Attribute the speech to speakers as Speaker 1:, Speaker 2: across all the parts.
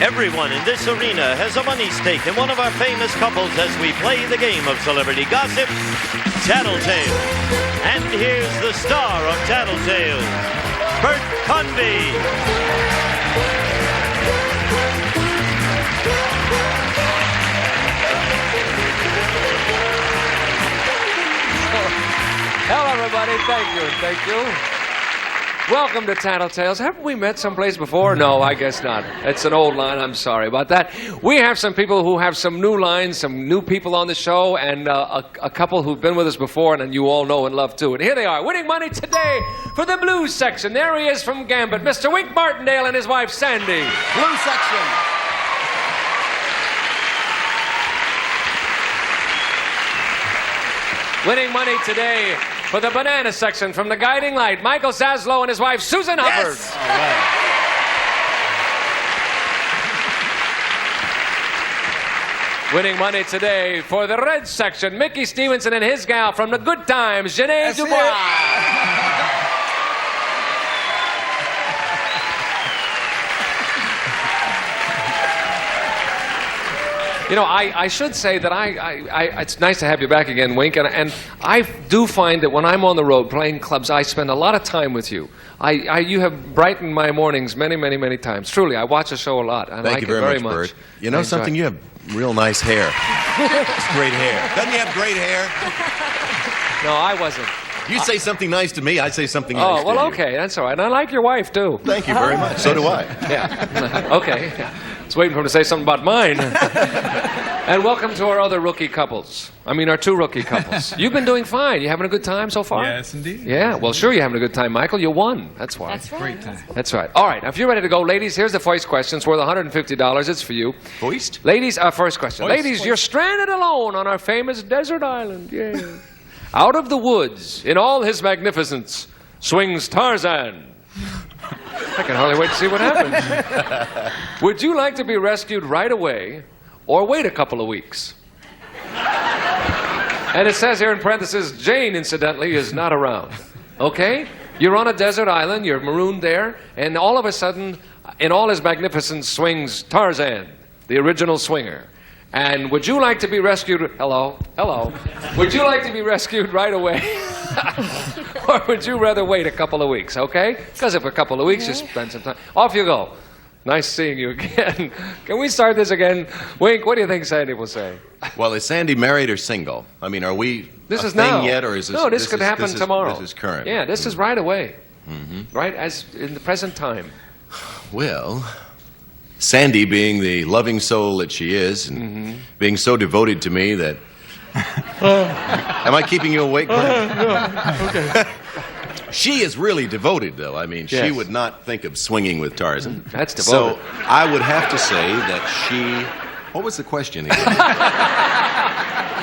Speaker 1: Everyone in this arena has a money stake in one of our famous couples as we play the game of celebrity gossip, Tattletales. And here's the star of Tattletales, Bert Convy.
Speaker 2: Hello, everybody. Thank you. Welcome to Tattletales. Haven't we met someplace before? No, I guess not. It's an old line. I'm sorry about that. We have some people who have some new lines, some new people on the show, and a couple who've been with us before, and you all know and love, too. And here they are, winning money today for the blues section. There he is from Gambit, Mr. Wink Martindale and his wife, Sandy.
Speaker 3: Blues section.
Speaker 2: Winning money today for the banana section from the Guiding Light, Michael Zaslow and his wife, Susan Hubbard.
Speaker 3: Yes. All right.
Speaker 2: Winning money today for the red section, Mickey Stevenson and his gal from the Good Times, Janae Dubois. You know, I should say that it's nice to have you back again, Wink, and I do find that when I'm on the road playing clubs, I spend a lot of time with you. You have brightened my mornings many, many, many times. Truly, I watch the show a lot. I
Speaker 3: Thank you very much, Bert. You know something? You have real nice hair. It's great hair. Doesn't he have great hair?
Speaker 2: No, I wasn't.
Speaker 3: You say something nice to me, I say something nice to you.
Speaker 2: Oh, well, okay, that's all right. And I like your wife, too.
Speaker 3: Thank you very much. So do I.
Speaker 2: Yeah. Okay. I was waiting for him to say something about mine. And welcome to our other rookie couples. I mean, our two rookie couples. You've been doing fine. You having a good time so far?
Speaker 4: Yes, indeed.
Speaker 2: Yeah, well, sure you're having a good time, Michael. You won. That's why.
Speaker 5: That's right.
Speaker 4: Great time.
Speaker 2: That's right. All right, now, if you're ready to go, ladies, here's the first question. It's worth $150. It's for you.
Speaker 3: Hoist?
Speaker 2: Ladies, first question.
Speaker 3: Hoist.
Speaker 2: Ladies, you're stranded alone on our famous desert island. Yeah. Out of the woods, in all his magnificence, swings Tarzan. I can hardly wait to see what happens. Would you like to be rescued right away or wait a couple of weeks? And it says here in parentheses, Jane, incidentally, is not around. Okay? You're on a desert island, you're marooned there, and all of a sudden, in all his magnificence, swings Tarzan, the original swinger. And would you like to be rescued? Hello? Hello? Would you like to be rescued right away? Or would you rather wait a couple of weeks, okay? Because if a couple of weeks, you spend some time. Off you go. Nice seeing you again. Can we start this again? Wink, what do you think Sandy will say?
Speaker 3: Well, is Sandy married or single? I mean, are we
Speaker 2: This
Speaker 3: a
Speaker 2: is
Speaker 3: thing
Speaker 2: now.
Speaker 3: yet, or is this...
Speaker 2: No, this could happen tomorrow.
Speaker 3: This is current.
Speaker 2: Yeah, this is right away. Right, as in the present time.
Speaker 3: Well, Sandy, being the loving soul that she is, and being so devoted to me that... Am I keeping you awake, Glenn?
Speaker 2: No, okay.
Speaker 3: She is really devoted, though. I mean, she
Speaker 2: Yes.
Speaker 3: would not think of swinging with Tarzan.
Speaker 2: That's devoted.
Speaker 3: So I would have to say that she... What was the question again?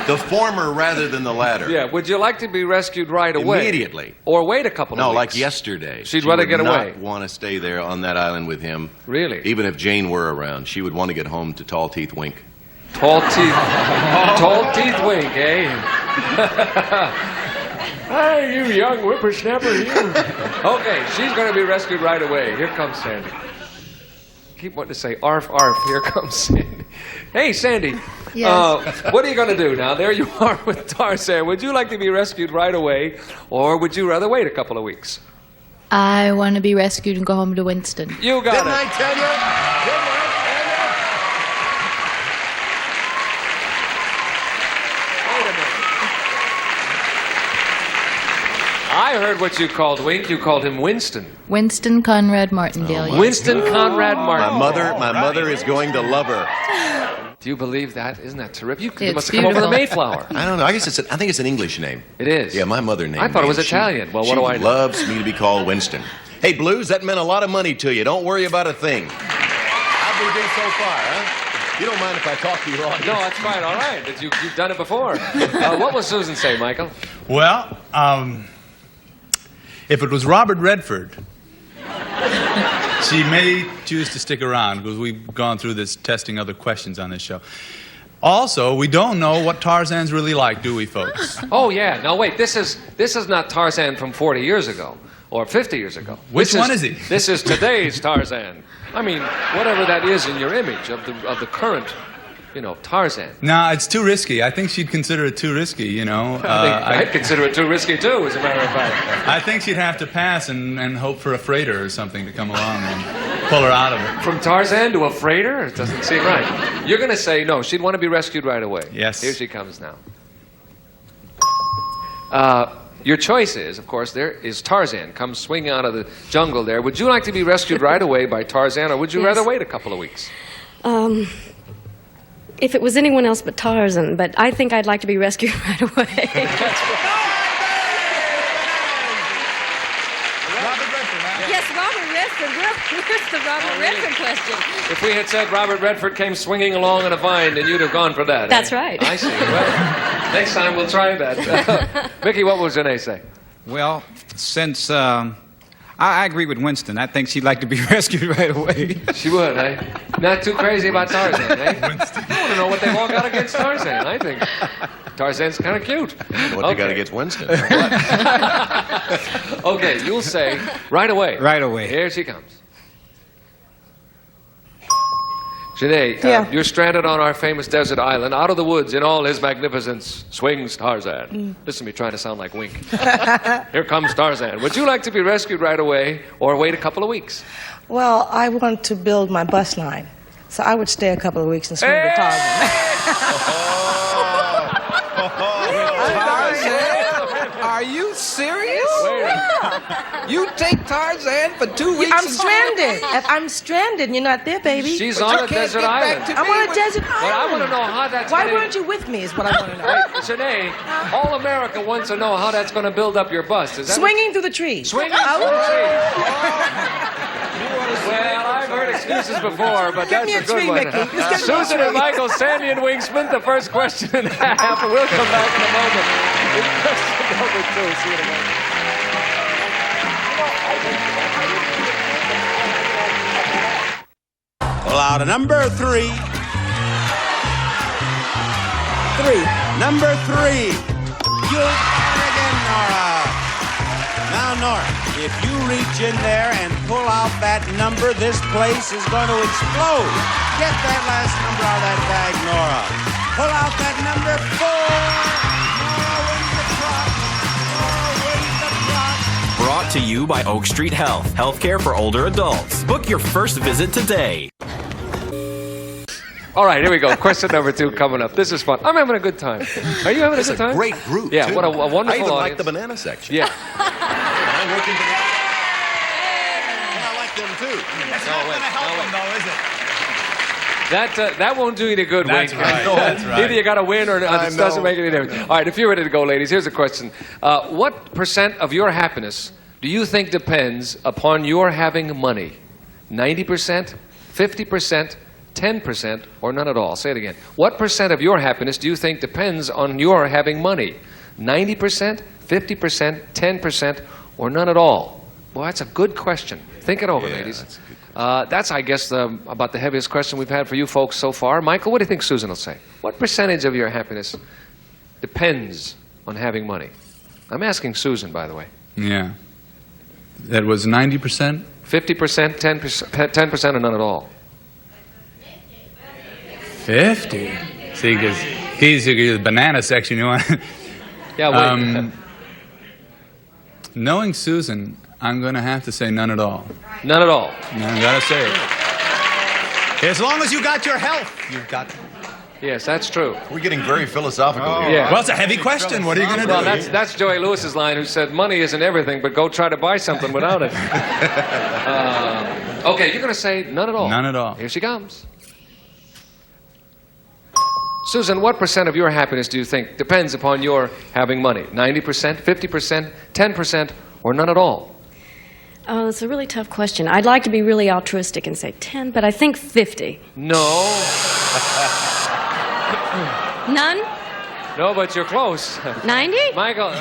Speaker 3: The former rather than the latter.
Speaker 2: Yeah, would you like to be rescued right away?
Speaker 3: Immediately.
Speaker 2: Or wait a couple of
Speaker 3: No,
Speaker 2: weeks?
Speaker 3: like yesterday.
Speaker 2: She'd
Speaker 3: She
Speaker 2: rather
Speaker 3: would
Speaker 2: get away.
Speaker 3: not want to stay there on that island with him.
Speaker 2: Really?
Speaker 3: Even if Jane were around, she would want to get home to Tall Teeth Wink.
Speaker 2: Tall teeth. Tall teeth wink, eh? Hey, you young whippersnapper, you. Okay, she's going to be rescued right away. Here comes Sandy. Keep wanting to say arf, arf. Here comes Sandy. Hey, Sandy.
Speaker 5: Yes.
Speaker 2: What are you going to do now? There you are with Tarzan. Would you like to be rescued right away, or would you rather wait a couple of weeks?
Speaker 5: I want to be rescued and go home to Winston.
Speaker 2: You got
Speaker 3: Didn't
Speaker 2: it.
Speaker 3: I tell you? Didn't I
Speaker 2: Wait a minute. I heard what you called Wink. You called him Winston.
Speaker 5: Winston Conrad Martindale. yes.
Speaker 2: Winston Conrad
Speaker 3: tell
Speaker 2: Martin.
Speaker 3: you? My mother is going to love her.
Speaker 2: Do you believe that? Isn't that terrific? You
Speaker 5: It's
Speaker 2: must have come over the
Speaker 5: beautiful.
Speaker 2: Mayflower.
Speaker 3: I don't know. I guess I think it's an English name.
Speaker 2: It is.
Speaker 3: Yeah, my mother named
Speaker 2: I thought it
Speaker 3: me,
Speaker 2: was
Speaker 3: and
Speaker 2: Italian. Well, what do I
Speaker 3: She
Speaker 2: know?
Speaker 3: loves me to be called Winston. Hey, Blues, that meant a lot of money to you. Don't worry about a thing. How'd we do so far, huh? You don't mind if I talk to your audience?
Speaker 2: No, that's fine. All right. But you've done it before. What will Susan say, Michael?
Speaker 4: Well, if it was Robert Redford, she may choose to stick around because we've gone through this testing other questions on this show. Also, we don't know what Tarzan's really like, do we, folks?
Speaker 2: Oh, yeah. Now, wait. This is not Tarzan from 40 years ago or 50 years ago.
Speaker 4: Which one is he?
Speaker 2: This is today's Tarzan. I mean, whatever that is in your image of the current, Tarzan.
Speaker 4: Nah, it's too risky. I think she'd consider it too risky, you know.
Speaker 2: I'd consider it too risky, too, as a matter of fact.
Speaker 4: I think she'd have to pass and hope for a freighter or something to come along and pull her out of it.
Speaker 2: From Tarzan to a freighter? It doesn't seem right. You're going to say, no, she'd want to be rescued right away.
Speaker 4: Yes.
Speaker 2: Here she comes now. Your choice is, of course, there is Tarzan comes swinging out of the jungle there. Would you like to be rescued right away by Tarzan, or would you rather wait a couple of weeks?
Speaker 6: If it was anyone else but Tarzan, but I think I'd like to be rescued right away. Yes, Robert Redford. Where's the Robert Redford question?
Speaker 2: If we had said Robert Redford came swinging along in a vine, then you'd have gone for that.
Speaker 6: That's right.
Speaker 2: I see. Well, next time we'll try that. Mickey, what was Renee say?
Speaker 7: Well, since I agree with Winston. I think she'd like to be rescued right away.
Speaker 2: She would, eh? Not too crazy about Tarzan, eh? Winston. I want to know what they've all got against Tarzan. I think Tarzan's kind of cute.
Speaker 3: What they got against Winston?
Speaker 2: Okay, you'll say right away.
Speaker 7: Right away.
Speaker 2: Here she comes. Janae,
Speaker 8: Yeah.
Speaker 2: You're stranded on our famous desert island. Out of the woods in all his magnificence swings Tarzan. Listen to me trying to sound like Wink. Here comes Tarzan. Would you like to be rescued right away or wait a couple of weeks?
Speaker 8: Well, I want to build my bus line, so I would stay a couple of weeks and swing with Tarzan.
Speaker 7: Are you serious? You take Tarzan for 2 weeks?
Speaker 8: I'm stranded. I'm stranded, and you're not there, baby.
Speaker 2: She's
Speaker 7: But
Speaker 2: on
Speaker 7: you
Speaker 2: a
Speaker 7: can't
Speaker 2: desert
Speaker 7: get back
Speaker 2: island.
Speaker 7: to
Speaker 8: I'm on a desert island.
Speaker 2: But I want to know how that's
Speaker 8: Why
Speaker 2: gonna...
Speaker 8: weren't you with me? Is what I want to know.
Speaker 2: Wait, Janae, all America wants to know how that's going to build up your bus. Is that
Speaker 8: Swinging through the trees.
Speaker 2: Swinging through the trees. Well, I've heard excuses before, but
Speaker 8: Give
Speaker 2: that's
Speaker 8: me a
Speaker 2: a good
Speaker 8: tree,
Speaker 2: one.
Speaker 8: Mickey. Just give me a
Speaker 2: Susan
Speaker 8: tree.
Speaker 2: and Michael, Sandy and Wingsman, the first question and a half. We'll come back in a moment. With question number 2. See you in a moment.
Speaker 9: Pull out a number 3.
Speaker 8: 3.
Speaker 9: Number 3. You got it again, Nora. Now, Nora, if you reach in there and pull out that number, this place is going to explode. Get that last number out of that bag, Nora. Pull out that number 4. Nora wins the truck. Nora wins the truck.
Speaker 10: Brought to you by Oak Street Health. Healthcare for older adults. Book your first visit today.
Speaker 2: All right, here we go. Question number 2 coming up. This is fun. I'm having a good time. Are you having a good time?
Speaker 3: Great group.
Speaker 2: Yeah,
Speaker 3: too.
Speaker 2: what a wonderful
Speaker 3: I even like
Speaker 2: audience.
Speaker 3: the banana section.
Speaker 2: Yeah.
Speaker 3: I'm working together. I like them too.
Speaker 4: It's not going to help them, though, is it?
Speaker 2: That won't do you any good,
Speaker 4: That's
Speaker 2: Wink.
Speaker 4: right, that's right.
Speaker 2: Either you got to win or
Speaker 3: I
Speaker 2: it doesn't
Speaker 3: know.
Speaker 2: make any difference. All right, if you're ready to go, ladies, here's a question. What % of your happiness do you think depends upon your having money? 90%, 50%, 10%, or none at all? Say it again. What % of your happiness do you think depends on your having money? 90%, 50%, 10%, or none at all? Well, that's a good question. Think it over, ladies.
Speaker 3: That's a good question.
Speaker 2: That's, I guess, about the heaviest question we've had for you folks so far. Michael, what do you think Susan will say? What percentage of your happiness depends on having money? I'm asking Susan, by the way.
Speaker 4: Yeah. That was 90%?
Speaker 2: 50%, 10%, or none at all?
Speaker 4: 50. See, because he's the banana section. You want?
Speaker 2: Yeah, wait.
Speaker 4: Knowing Susan, I'm going to have to say none at all.
Speaker 2: None at all.
Speaker 4: I got to say it. As long as you got your health, you've got.
Speaker 2: Yes, that's true.
Speaker 3: We're getting very philosophical here.
Speaker 2: Yeah.
Speaker 4: Well, it's a heavy question. What are you going to do?
Speaker 2: Well, that's Joey Lewis's line, who said, money isn't everything, but go try to buy something without it. Okay, you're going to say none at all.
Speaker 4: None at all.
Speaker 2: Here she comes. Susan, what % of your happiness do you think depends upon your having money? 90%, 50%, 10%, or none at all?
Speaker 6: Oh, that's a really tough question. I'd like to be really altruistic and say 10, but I think 50.
Speaker 2: No.
Speaker 6: None?
Speaker 2: No, but you're close.
Speaker 6: 90?
Speaker 2: Michael,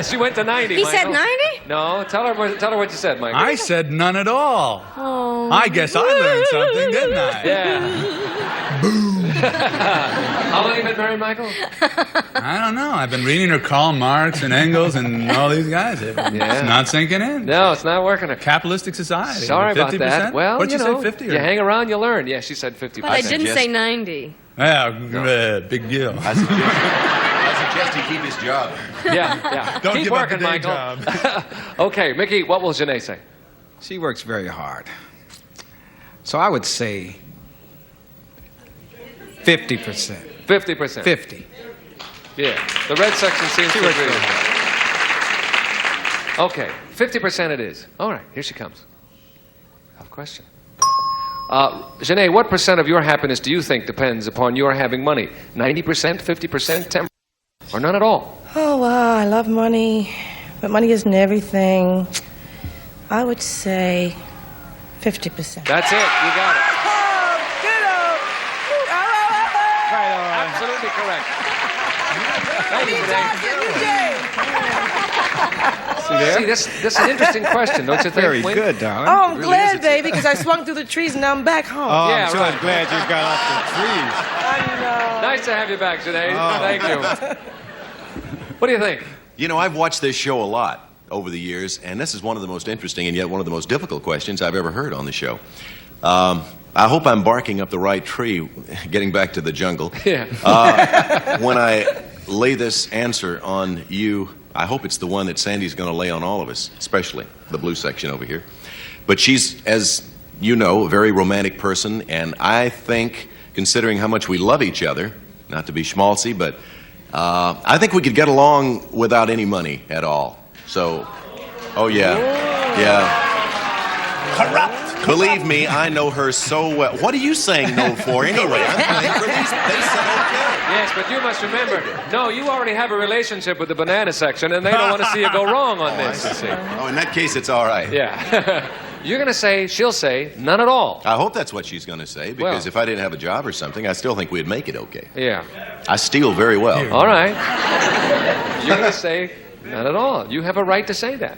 Speaker 2: she went to 90.
Speaker 6: He said
Speaker 2: Michael.
Speaker 6: 90?
Speaker 2: No, tell her what you said, Michael.
Speaker 4: I said none at all.
Speaker 6: Oh.
Speaker 4: I guess I learned something, didn't I?
Speaker 2: Yeah. How long have you been married, Michael?
Speaker 4: I don't know. I've been reading her Karl Marx and Engels and all these guys. It's not sinking in.
Speaker 2: No, it's not working.
Speaker 4: Capitalistic society.
Speaker 2: Sorry about
Speaker 4: 50%?
Speaker 2: that. Well,
Speaker 4: What'd you
Speaker 2: know,
Speaker 4: say, 50?
Speaker 2: You hang around, you learn. Yeah, she said 50%.
Speaker 6: But I didn't say 90.
Speaker 4: Yeah, big deal.
Speaker 3: I suggest he keep his job.
Speaker 2: Yeah.
Speaker 4: Don't
Speaker 2: Keep
Speaker 4: give up the
Speaker 2: working,
Speaker 4: day
Speaker 2: Michael.
Speaker 4: job.
Speaker 2: Okay, Mickey, what will Janae say?
Speaker 7: She works very hard. So I would say 50%.
Speaker 2: 50%.
Speaker 7: 50.
Speaker 2: Yeah, the red section seems to
Speaker 7: works
Speaker 2: agree.
Speaker 7: very
Speaker 2: Okay, 50% it is. All right, here she comes. Tough question. Janae, what percent of your happiness do you think depends upon your having money? 90%, 50%, 10%, or none at all?
Speaker 8: Oh, wow, I love money, but money isn't everything. I would say 50%.
Speaker 2: That's it, you got it.
Speaker 8: Oh, good old.
Speaker 2: Absolutely correct. Thank you, Janae. See, this is an interesting question, don't you think?
Speaker 7: Very
Speaker 2: Wayne?
Speaker 7: good, darling.
Speaker 8: Oh, I'm glad, baby, because I swung through the trees and now I'm back home.
Speaker 7: Oh,
Speaker 2: Yeah,
Speaker 7: I'm so
Speaker 2: right.
Speaker 7: glad you got off the trees.
Speaker 8: I know.
Speaker 2: Nice to have you back, Janae.
Speaker 7: Oh.
Speaker 2: Thank you. What do you think?
Speaker 3: You know, I've watched this show a lot over the years, and this is one of the most interesting and yet one of the most difficult questions I've ever heard on the show. I hope I'm barking up the right tree, getting back to the jungle.
Speaker 2: Yeah.
Speaker 3: When I lay this answer on you, I hope it's the one that Sandy's going to lay on all of us, especially the blue section over here. But she's, as you know, a very romantic person, and I think, considering how much we love each other, not to be schmaltzy, but I think we could get along without any money at all. So, oh yeah, yeah. Corrupt. Believe me, I know her so well. What are you saying no for anyway? I'm playing for these. They said okay.
Speaker 2: Yes, but you must remember, no, you already have a relationship with the banana section, and they don't want to see you go wrong on this, you see.
Speaker 3: Oh, in that case, it's all right.
Speaker 2: Yeah. You're going to say, she'll say, none at all.
Speaker 3: I hope that's what she's going to say, because
Speaker 2: Well.
Speaker 3: if I didn't have a job or something, I still think we'd make it okay.
Speaker 2: Yeah.
Speaker 3: I steal very well.
Speaker 2: All right. You're going to say, none at all. You have a right to say that.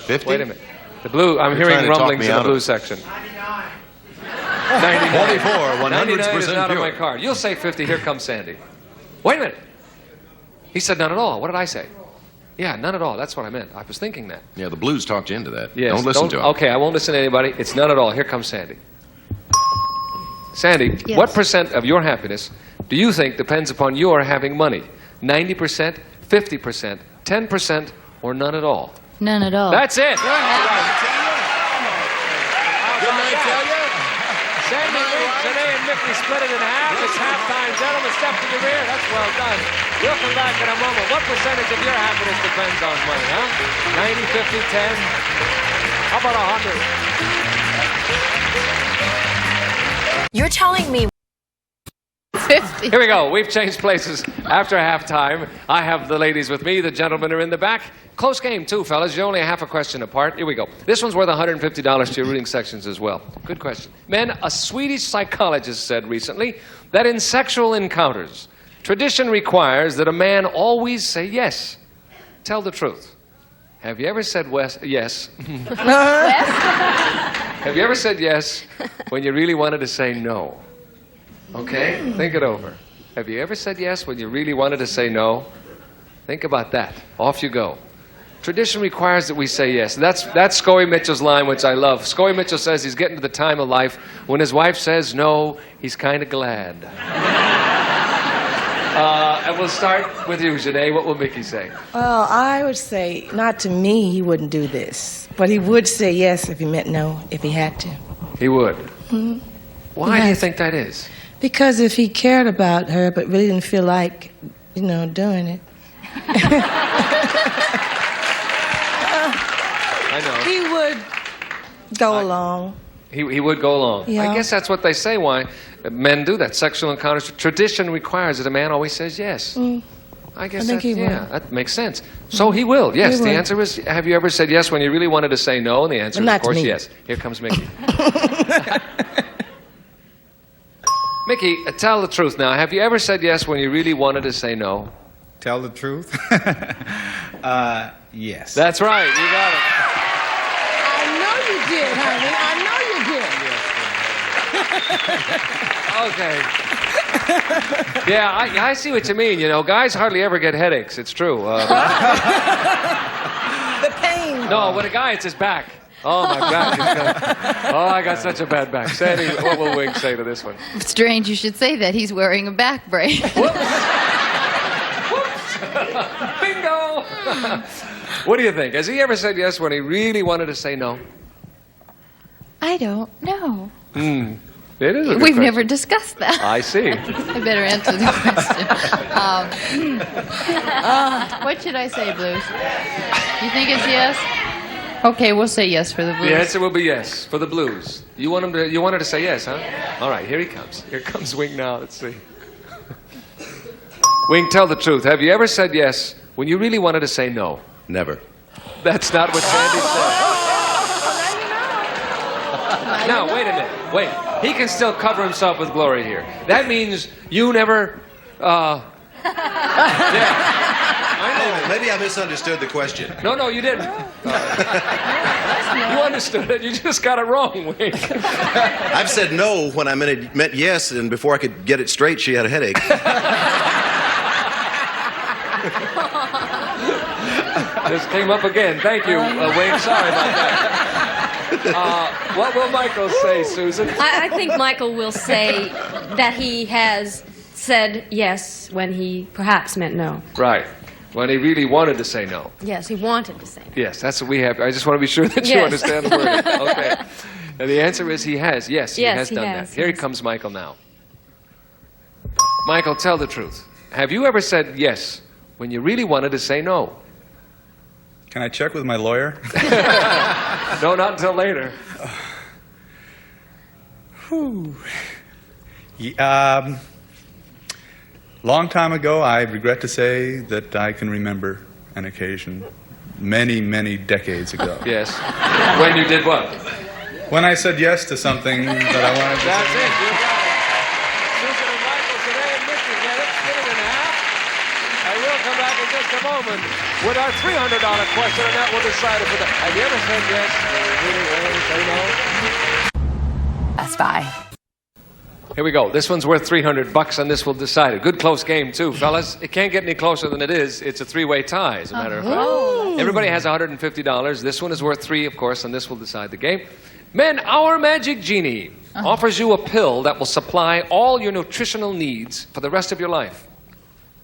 Speaker 3: 50?
Speaker 2: Wait a minute. The blue, I'm
Speaker 3: You're trying
Speaker 2: hearing
Speaker 3: to talk
Speaker 2: rumblings
Speaker 3: me
Speaker 2: in the
Speaker 3: out of
Speaker 2: blue
Speaker 3: it.
Speaker 2: section. 99.
Speaker 3: 44,
Speaker 2: 99 is
Speaker 3: 100%
Speaker 2: not on
Speaker 3: pure.
Speaker 2: my card. You'll say 50. Here comes Sandy. Wait a minute. He said none at all. What did I say? Yeah, none at all. That's what I meant. I was thinking that.
Speaker 3: Yeah, the blues talked you into that.
Speaker 2: Yes,
Speaker 3: Don't listen to him.
Speaker 2: Okay, I won't listen to anybody. It's none at all. Here comes Sandy. Sandy,
Speaker 5: Yes.
Speaker 2: what percent of your happiness do you think depends upon your having money? 90%, 50%, 10%, or none at all?
Speaker 5: None at all.
Speaker 2: That's it.
Speaker 3: Good night, tell you.
Speaker 2: Sandy, Janae, and Mickey split it in half. It's halftime. Gentlemen, step to the rear. That's well done. We'll come back in a moment. What percentage of your happiness depends on money, huh? 90, 50, 10? How about 100?
Speaker 11: You're telling me
Speaker 5: 50.
Speaker 2: Here we go. We've changed places after halftime. I have the ladies with me. The gentlemen are in the back. Close game, too, fellas. You're only a half a question apart. Here we go. This one's worth $150 to your reading sections as well. Good question. Men, a Swedish psychologist said recently that in sexual encounters, tradition requires that a man always say yes. Tell the truth. Have you ever said yes? Have you ever said yes when you really wanted to say no? Okay? Think it over. Have you ever said yes when you really wanted to say no? Think about that. Off you go. Tradition requires that we say yes. That's Scoey Mitchell's line, which I love. Scoey Mitchell says he's getting to the time of life when his wife says no, he's kind of glad. And we'll start with you, Janae. What will Mickey say?
Speaker 8: Well, I would say, not to me, he wouldn't do this. But he would say yes if he meant no, if he had to.
Speaker 2: He would.
Speaker 8: Mm-hmm.
Speaker 2: Why do you think that is?
Speaker 8: Because if he cared about her but really didn't feel like, doing it.
Speaker 2: I know.
Speaker 8: He would go along.
Speaker 2: He would go along.
Speaker 8: Yeah.
Speaker 2: I guess that's what they say why men do that. Sexual encounters. Tradition requires that a man always says yes. I guess
Speaker 8: think he would.
Speaker 2: that makes sense. So he will. Yes.
Speaker 8: He
Speaker 2: The
Speaker 8: would.
Speaker 2: answer is, have you ever said yes when you really wanted to say no? And the answer
Speaker 8: But
Speaker 2: is,
Speaker 8: not
Speaker 2: of
Speaker 8: to
Speaker 2: course,
Speaker 8: me.
Speaker 2: yes. Here comes Mickey. Mickey, tell the truth now. Have you ever said yes when you really wanted to say no?
Speaker 7: Tell the truth? Yes.
Speaker 2: That's right. You got it.
Speaker 8: I know you did, honey. I know you did.
Speaker 2: Okay. Yeah, I see what you mean. You know, guys hardly ever get headaches. It's true.
Speaker 8: The pain.
Speaker 2: No, with a guy, it's his back. Oh, my back. I got such a bad back. Sandy, what will Wing say to this one?
Speaker 5: Strange you should say that. He's wearing a back brace.
Speaker 2: Whoops. Bingo. What do you think? Has he ever said yes when he really wanted to say no?
Speaker 5: I don't know.
Speaker 2: It is a good
Speaker 5: We've
Speaker 2: question.
Speaker 5: never discussed that.
Speaker 2: I see.
Speaker 5: I better answer the question. What should I say, Blues? You think it's yes? Okay, we'll say yes for the Blues.
Speaker 2: The answer will be yes for the Blues. You want her to say yes, huh? All right, here he comes. Here comes Wing now. Let's see. Wing, tell the truth. Have you ever said yes when you really wanted to say no?
Speaker 3: Never.
Speaker 2: That's not what Sandy said. Now, wait a minute. Wait. He can still cover himself with glory here. That means you never... Yeah. I know.
Speaker 3: Maybe I misunderstood the question.
Speaker 2: No, you didn't. You understood it. You just got it wrong, Wing.
Speaker 3: I've said no when I meant yes, and before I could get it straight, she had a headache.
Speaker 2: This came up again. Thank you, Wayne. Sorry about that. What will Michael say, Susan?
Speaker 6: I think Michael will say that he has said yes when he perhaps meant no.
Speaker 2: Right. When he really wanted to say no.
Speaker 6: Yes, he wanted to say no.
Speaker 2: Yes, that's what we have. I just want to be sure that you understand the word. Okay. And the answer is he has. Yes, he has done that. Here comes Michael now. Michael, tell the truth. Have you ever said yes when you really wanted to say no?
Speaker 4: Can I check with my lawyer?
Speaker 2: No, not until later.
Speaker 4: Long time ago, I regret to say that I can remember an occasion many, many decades ago.
Speaker 2: Yes. When you did what?
Speaker 4: When I said yes to something that I wanted to say.
Speaker 2: That's it. You got it. Susan and Michael today, and Mickey get it. Split it in half. I will come back in just a moment with our $300 question, and that will decide if it. Have you ever said yes? Really, say no?
Speaker 5: Best Buy.
Speaker 2: Here we go. This one's worth $300, and this will decide it. Good close game, too, fellas. It can't get any closer than it is. It's a three-way tie, as a matter of fact. Everybody has $150. This one is worth $3, of course, and this will decide the game. Men, our magic genie offers you a pill that will supply all your nutritional needs for the rest of your life.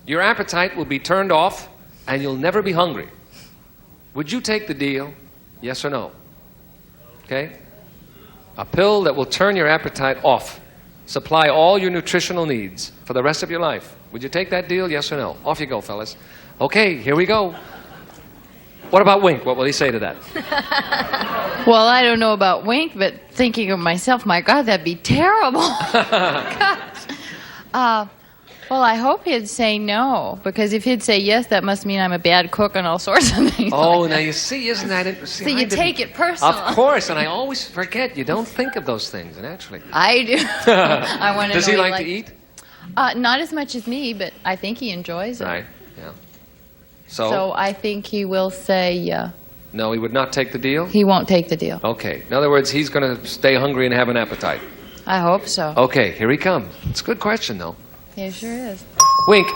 Speaker 2: Your appetite will be turned off, and you'll never be hungry. Would you take the deal? Yes or no? Okay? A pill that will turn your appetite off. Supply all your nutritional needs for the rest of your life. Would you take that deal? Yes or no? Off you go, fellas. Okay, here we go. What about Wink? What will he say to that?
Speaker 5: Well, I don't know about Wink, but thinking of myself, my God, that'd be terrible. Gosh. Well, I hope he'd say no, because if he'd say yes, that must mean I'm a bad cook and all sorts of things.
Speaker 2: Oh,
Speaker 5: like
Speaker 2: now
Speaker 5: that.
Speaker 2: you see, isn't that interesting?
Speaker 5: So you take it personal.
Speaker 2: Of course, and I always forget. You don't think of those things, and actually.
Speaker 5: I do. I want to
Speaker 2: Does
Speaker 5: know
Speaker 2: he like to eat?
Speaker 5: Not as much as me, but I think he enjoys it.
Speaker 2: Right, yeah.
Speaker 5: So I think he will say
Speaker 2: no, he would not take the deal?
Speaker 5: he won't take the deal.
Speaker 2: Okay. In other words, he's going to stay hungry and have an appetite.
Speaker 5: I hope so.
Speaker 2: Okay, here he comes. It's a good question, though.
Speaker 5: Yeah, sure is.
Speaker 2: Wink,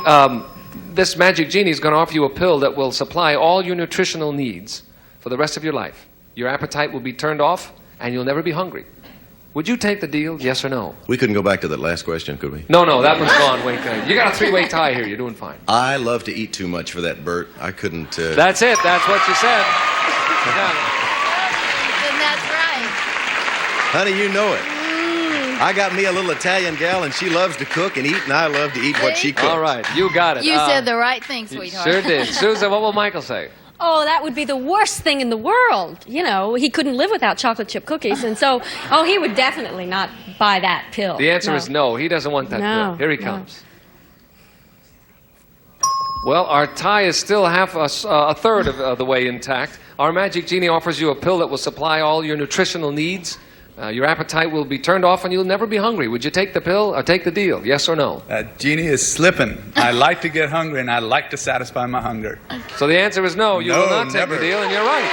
Speaker 2: this magic genie is going to offer you a pill that will supply all your nutritional needs for the rest of your life. Your appetite will be turned off, and you'll never be hungry. Would you take the deal, yes or no?
Speaker 3: We couldn't go back to that last question, could we?
Speaker 2: No, that one's gone, Wink. You got a three-way tie here. You're doing fine.
Speaker 3: I love to eat too much for that, Bert. I couldn't...
Speaker 2: That's it. That's what you said.
Speaker 5: And that's right.
Speaker 3: Honey, you know it. I got me a little Italian gal, and she loves to cook and eat, and I love to eat what she cooks.
Speaker 2: All right, you got it.
Speaker 5: You said the right thing, sweetheart.
Speaker 2: Sure did. Susan, what will Michael say?
Speaker 6: Oh, that would be the worst thing in the world. You know, he couldn't live without chocolate chip cookies, and so, he would definitely not buy that pill.
Speaker 2: The answer is no. He doesn't want that pill. Here he comes. Well, our tie is still a third of the way intact. Our magic genie offers you a pill that will supply all your nutritional needs. Your appetite will be turned off and you'll never be hungry. Would you take the pill or take the deal? Yes or no?
Speaker 4: Genie is slipping. I like to get hungry, and I like to satisfy my hunger.
Speaker 2: So the answer is no. You will not take the deal, and you're right.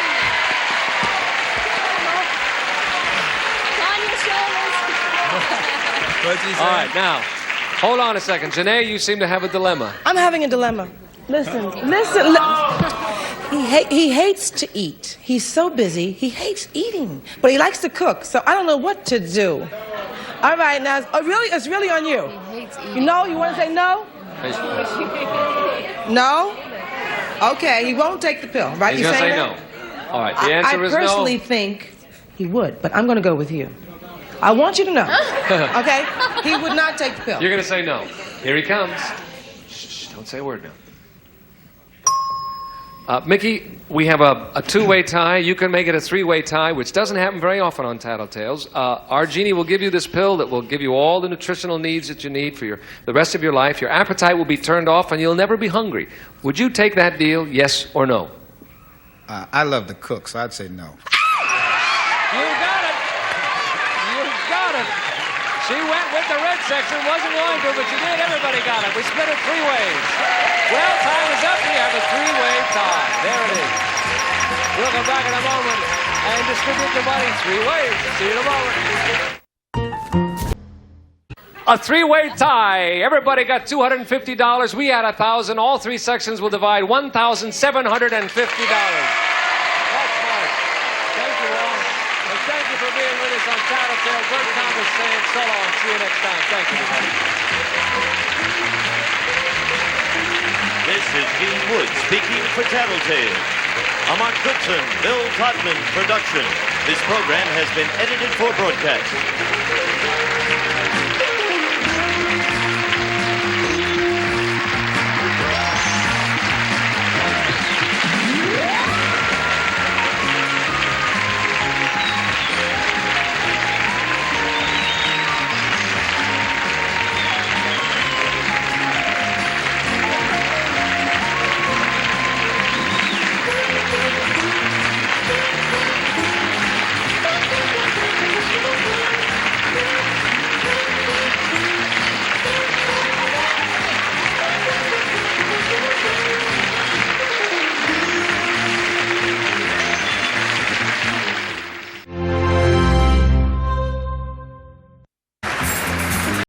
Speaker 4: What'd she say?
Speaker 2: All right, now, hold on a second. Janae, you seem to have a dilemma.
Speaker 8: I'm having a dilemma. Listen. He hates to eat. He's so busy. He hates eating, but he likes to cook. So I don't know what to do. All right, now, it's really on you.
Speaker 5: He hates eating.
Speaker 8: You know, you want to say no? No? Okay, he won't take the pill, right?
Speaker 2: He's
Speaker 8: You
Speaker 2: going to say
Speaker 8: that?
Speaker 2: no. All right, the answer is no.
Speaker 8: I personally think he would, but I'm going to go with you. I want you to know, okay? He would not take the pill.
Speaker 2: You're going to say no. Here he comes. Shh, don't say a word now. Mickey, we have a two-way tie. You can make it a three-way tie, which doesn't happen very often on Tattletales. Our genie will give you this pill that will give you all the nutritional needs that you need for the rest of your life. Your appetite will be turned off, and you'll never be hungry. Would you take that deal, yes or no?
Speaker 7: I love to cook, so I'd say no.
Speaker 2: You got it. You got it. She went with the red section, wasn't going to, but you did. Everybody got it. We split it three ways. Well, time is up. We have a three-way tie. There it is. We'll come back in a moment and distribute the money three ways. See you in a moment. A three-way tie. Everybody got $250. We had $1,000. All three sections will divide $1,750. That's right. Thank you all. And thank you for being with us on Tattletale. Bert Thomas saying so long. See you next time. Thank you, everybody.
Speaker 1: This is Gene Wood speaking for Tattletales. A Mark Goodson, Bill Todman production. This program has been edited for broadcast.